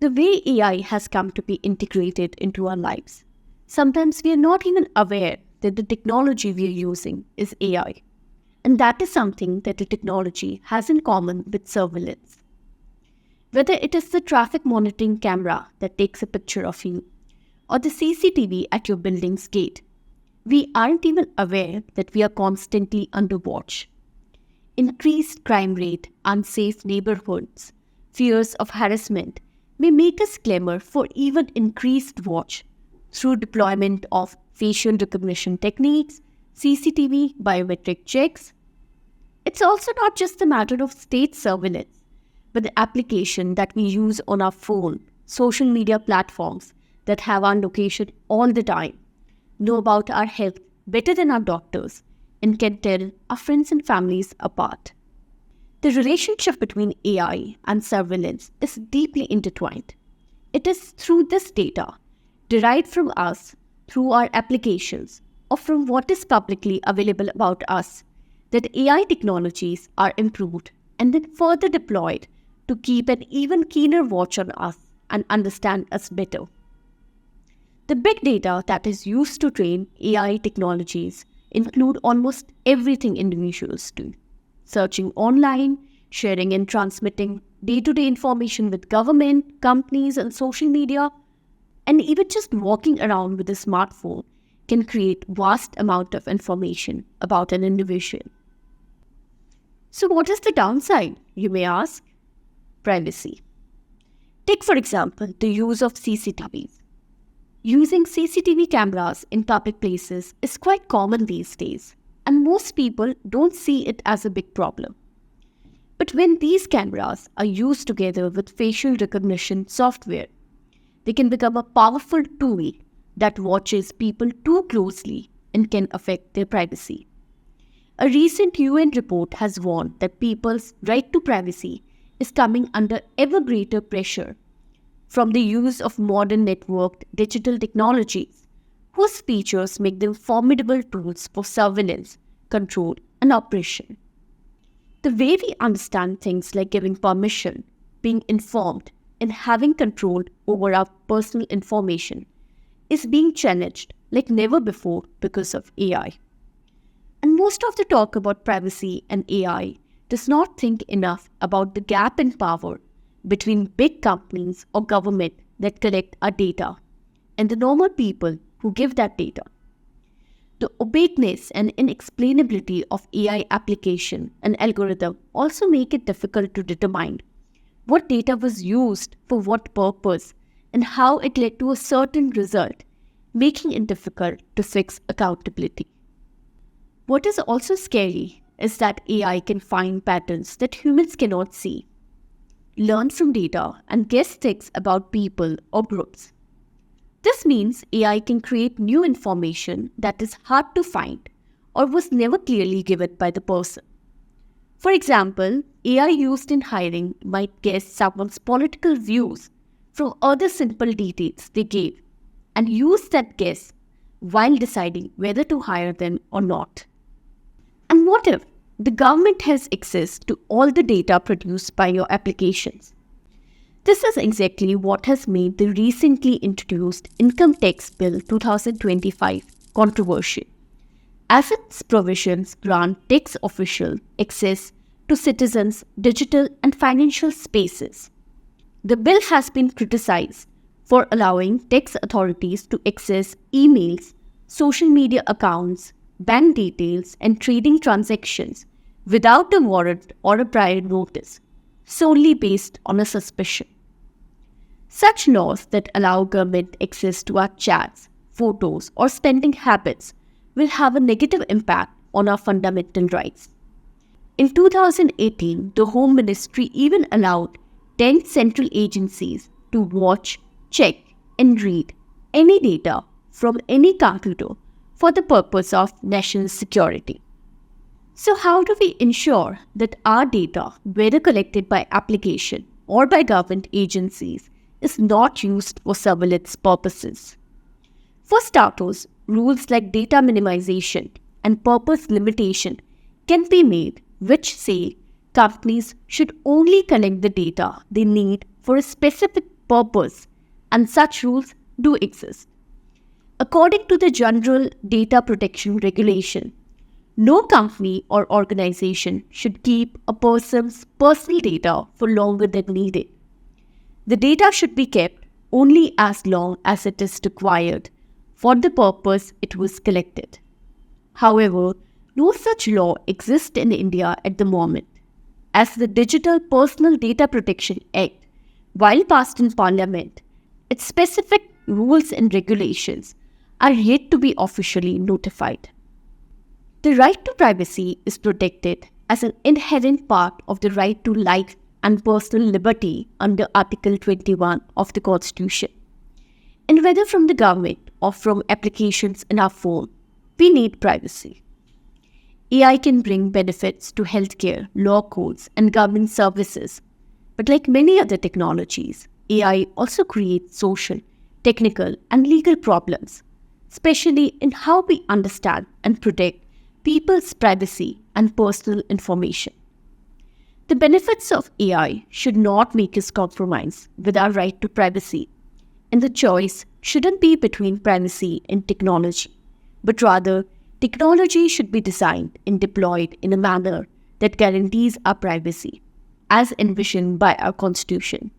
The way AI has come to be integrated into our lives, sometimes we are not even aware that the technology we are using is AI. And that is something that the technology has in common with surveillance. Whether it is the traffic monitoring camera that takes a picture of you, or the CCTV at your building's gate, we aren't even aware that we are constantly under watch. Increased crime rate, unsafe neighborhoods, fears of harassment may make us clamor for even increased watch through deployment of facial recognition techniques, CCTV, biometric checks. It's also not just a matter of state surveillance, but the application that we use on our phone, social media platforms that have our location all the time, know about our health better than our doctors, and can tell our friends and families apart. The relationship between AI and surveillance is deeply intertwined. It is through this data, derived from us through our applications, or from what is publicly available about us, that AI technologies are improved and then further deployed to keep an even keener watch on us and understand us better. The big data that is used to train AI technologies include almost everything individuals do. Searching online, sharing and transmitting day-to-day information with government, companies and social media, and even just walking around with a smartphone can create vast amount of information about an individual. So what is the downside, you may ask? Privacy. Take for example the use of CCTVs. Using CCTV cameras in public places is quite common these days, and most people don't see it as a big problem. But when these cameras are used together with facial recognition software, they can become a powerful tool that watches people too closely and can affect their privacy. A recent UN report has warned that people's right to privacy is coming under ever greater pressure from the use of modern networked digital technologies, whose features make them formidable tools for surveillance, control, and oppression. The way we understand things like giving permission, being informed, and having control over our personal information is being challenged like never before because of AI. And most of the talk about privacy and AI does not think enough about the gap in power between big companies or government that collect our data and the normal people who give that data. The opaqueness and inexplainability of AI application and algorithm also make it difficult to determine what data was used for what purpose and how it led to a certain result, making it difficult to fix accountability. What is also scary is that AI can find patterns that humans cannot see, learn from data, and guess things about people or groups. This means AI can create new information that is hard to find or was never clearly given by the person. For example, AI used in hiring might guess someone's political views from other simple details they gave and use that guess while deciding whether to hire them or not. And what if the government has access to all the data produced by your applications? This is exactly what has made the recently introduced Income Tax Bill 2025 controversial, as its provisions grant tax officials access to citizens' digital and financial spaces. The bill has been criticized for allowing tax authorities to access emails, social media accounts, bank details, and trading transactions without a warrant or a prior notice, solely based on a suspicion. Such laws that allow government access to our chats, photos, or spending habits will have a negative impact on our fundamental rights. In 2018, the Home Ministry even allowed 10 central agencies to watch, check, and read any data from any computer for the purpose of national security. So how do we ensure that our data, whether collected by application or by government agencies, is not used for surveillance purposes? For starters, rules like data minimization and purpose limitation can be made, which say companies should only collect the data they need for a specific purpose, and such rules do exist. According to the General Data Protection Regulation, no company or organization should keep a person's personal data for longer than needed. The data should be kept only as long as it is required for the purpose it was collected. However, no such law exists in India at the moment, as the Digital Personal Data Protection Act, while passed in Parliament, its specific rules and regulations are yet to be officially notified. The right to privacy is protected as an inherent part of the right to life and personal liberty under Article 21 of the Constitution. And whether from the government or from applications in our phone, we need privacy. AI can bring benefits to healthcare, law courts, and government services. But like many other technologies, AI also creates social, technical, and legal problems, especially in how we understand and protect people's privacy and personal information. The benefits of AI should not make us compromise with our right to privacy, and the choice shouldn't be between privacy and technology, but rather technology should be designed and deployed in a manner that guarantees our privacy, as envisioned by our Constitution.